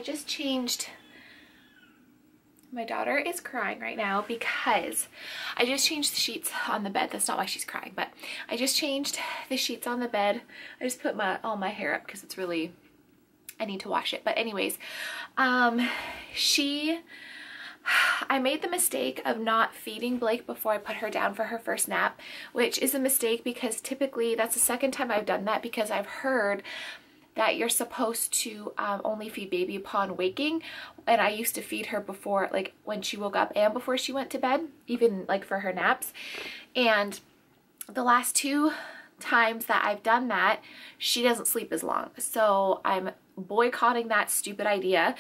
just changed. My daughter is crying right now because I just changed the sheets on the bed. That's not why she's crying, but I just changed the sheets on the bed. I just put all my hair up because it's really, I need to wash it. But anyways, I made the mistake of not feeding Blake before I put her down for her first nap, which is a mistake because typically that's the second time I've done that, because I've heard that you're supposed to only feed baby upon waking, and I used to feed her before, like when she woke up and before she went to bed, even like for her naps. And the last 2 times that I've done that, she doesn't sleep as long, so I'm boycotting that stupid idea,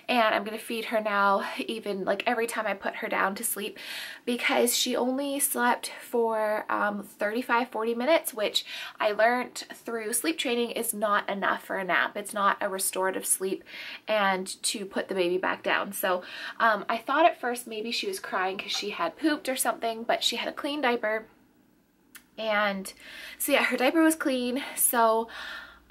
and I'm gonna feed her now even like every time I put her down to sleep, because she only slept for 35-40 minutes, which I learned through sleep training is not enough for a nap. It's not a restorative sleep and to put the baby back down. So I thought at first maybe she was crying because she had pooped or something, but she had a clean diaper, and so yeah, her diaper was clean. So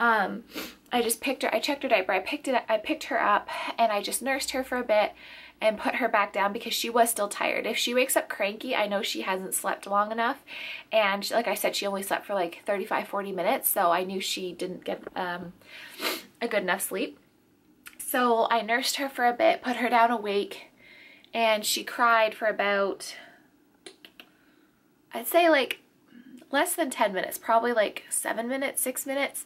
I just picked her, I checked her diaper, I picked her up, and I just nursed her for a bit and put her back down because she was still tired. If she wakes up cranky, I know she hasn't slept long enough, and like I said, she only slept for like 35-40 minutes, so I knew she didn't get a good enough sleep. So I nursed her for a bit, put her down awake, and she cried for about, I'd say like less than 10 minutes, probably like 7 minutes, 6 minutes.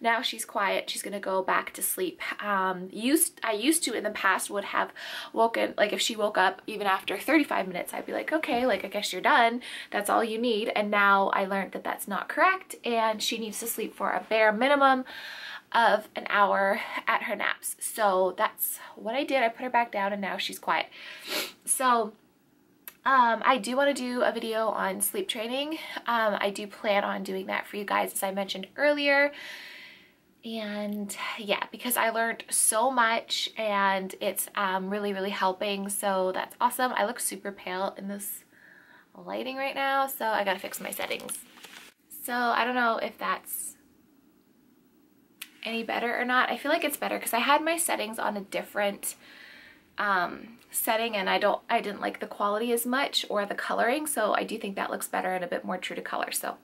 Now she's quiet. She's gonna go back to sleep. I used to in the past would have woken, like if she woke up even after 35 minutes, I'd be like, okay, like I guess you're done. That's all you need. And now I learned that that's not correct, and she needs to sleep for a bare minimum of an hour at her naps. So that's what I did. I put her back down, and now she's quiet. So I do want to do a video on sleep training. I do plan on doing that for you guys, as I mentioned earlier. And yeah, because I learned so much, and it's really, really helping. So that's awesome. I look super pale in this lighting right now, so I gotta fix my settings. So I don't know if that's any better or not. I feel like it's better because I had my settings on a different setting, and I didn't like the quality as much or the coloring, so I do think that looks better and a bit more true to color, so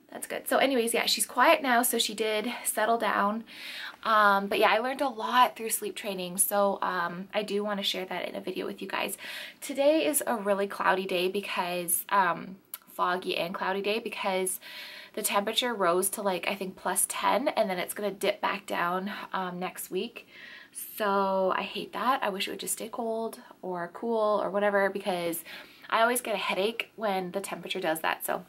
that's good. So anyways, yeah, she's quiet now, so she did settle down. But yeah, I learned a lot through sleep training, so I do want to share that in a video with you guys. Today is a really cloudy day because foggy and cloudy day, because the temperature rose to like I think +10, and then it's gonna dip back down next week. So I hate that. I wish it would just stay cold or cool or whatever, because I always get a headache when the temperature does that. So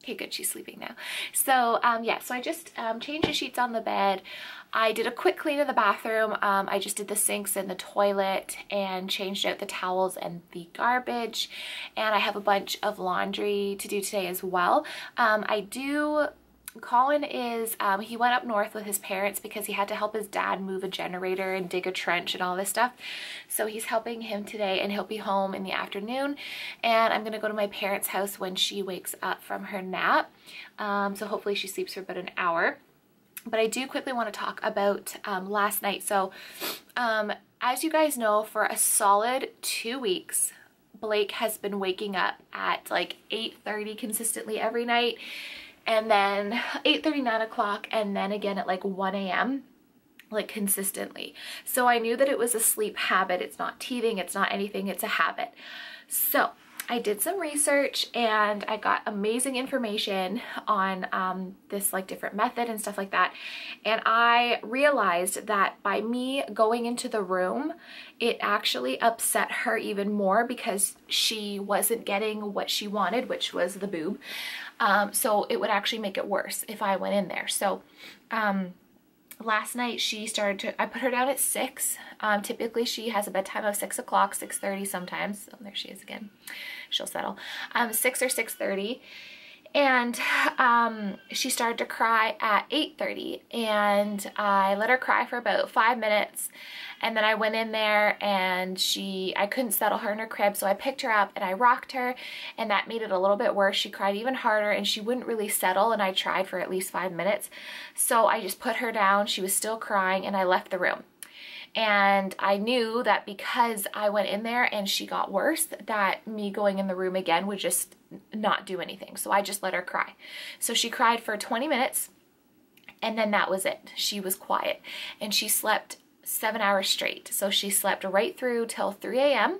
okay, good, she's sleeping now. So yeah, so I just changed the sheets on the bed. I did a quick clean of the bathroom. I just did the sinks and the toilet and changed out the towels and the garbage, and I have a bunch of laundry to do today as well. Colin is, he went up north with his parents because he had to help his dad move a generator and dig a trench and all this stuff. So he's helping him today, and he'll be home in the afternoon. And I'm gonna go to my parents' house when she wakes up from her nap. So hopefully she sleeps for about an hour. But I do quickly want to talk about last night. So as you guys know, for a solid 2 weeks, Blake has been waking up at like 8:30 consistently every night, and then 8:30, 9 o'clock, and then again at like 1 a.m. like consistently. So I knew that it was a sleep habit. It's not teething, it's not anything, it's a habit. So I did some research, and I got amazing information on this like different method and stuff like that. And I realized that by me going into the room, it actually upset her even more because she wasn't getting what she wanted, which was the boob. So it would actually make it worse if I went in there. So last night I put her down at 6. Typically she has a bedtime of 6 o'clock, 6:30 sometimes. Oh, there she is again. She'll settle. 6 or 6:30. And she started to cry at 8:30, and I let her cry for about 5 minutes, and then I went in there and I couldn't settle her in her crib, so I picked her up and I rocked her, and that made it a little bit worse. She cried even harder and she wouldn't really settle, and I tried for at least 5 minutes. So I just put her down. She was still crying, and I left the room. And I knew that because I went in there and she got worse, that me going in the room again would just not do anything. So I just let her cry. So she cried for 20 minutes, and then that was it. She was quiet, and she slept 7 hours straight. So she slept right through till 3 a.m.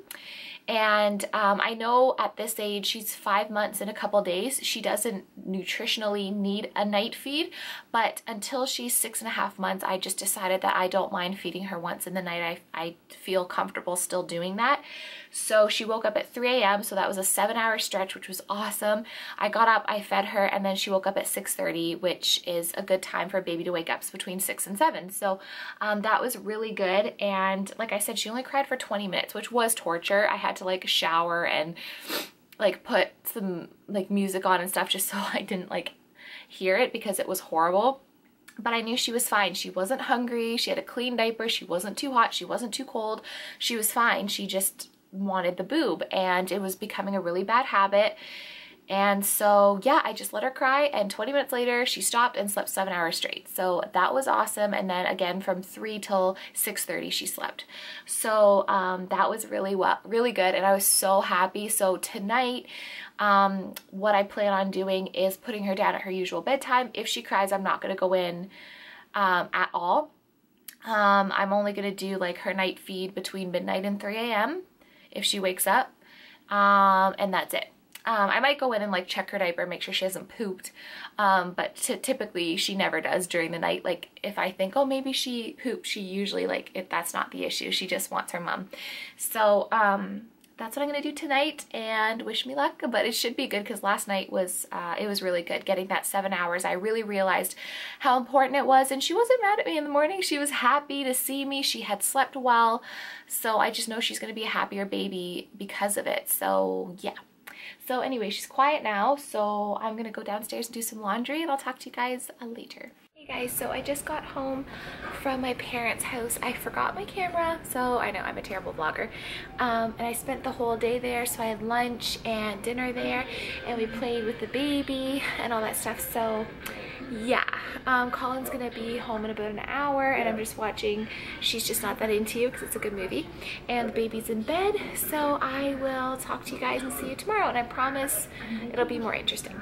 And I know at this age, she's 5 months and a couple days, she doesn't nutritionally need a night feed, but until she's 6.5 months, I just decided that I don't mind feeding her once in the night. I feel comfortable still doing that. So she woke up at 3 a.m. So that was a 7-hour stretch, which was awesome. I got up, I fed her, and then she woke up at 6:30, which is a good time for a baby to wake up. It's between 6 and 7. So that was really good. And like I said, she only cried for 20 minutes, which was torture. I had to like shower and like put some like music on and stuff just so I didn't like hear it, because it was horrible. But I knew she was fine. She wasn't hungry. She had a clean diaper. She wasn't too hot. She wasn't too cold. She was fine. She just wanted the boob, and it was becoming a really bad habit. And so yeah, I just let her cry, and 20 minutes later she stopped and slept 7 hours straight. So that was awesome. And then again from 3 till 6:30 she slept. So that was really good, and I was so happy. So tonight what I plan on doing is putting her down at her usual bedtime. If she cries, I'm not going to go in at all. I'm only going to do like her night feed between midnight and 3 a.m. if she wakes up, and that's it. I might go in and like check her diaper, make sure she hasn't pooped, but typically she never does during the night. Like if I think, oh, maybe she pooped, she usually like, that's not the issue. She just wants her mom. So that's what I'm gonna do tonight, and wish me luck. But it should be good, because last night was it was really good getting that 7 hours. I really realized how important it was, and she wasn't mad at me in the morning. She was happy to see me. She had slept well, so I just know she's gonna be a happier baby because of it. So yeah. So anyway, she's quiet now, so I'm gonna go downstairs and do some laundry, and I'll talk to you guys later. Hey guys, so I just got home from my parents' house. I forgot my camera, so I know I'm a terrible vlogger. And I spent the whole day there, so I had lunch and dinner there, and we played with the baby and all that stuff. So yeah, Colin's gonna be home in about an hour, and I'm just watching She's Just Not That Into You, because it's a good movie, and the baby's in bed. So I will talk to you guys and see you tomorrow, and I promise it'll be more interesting.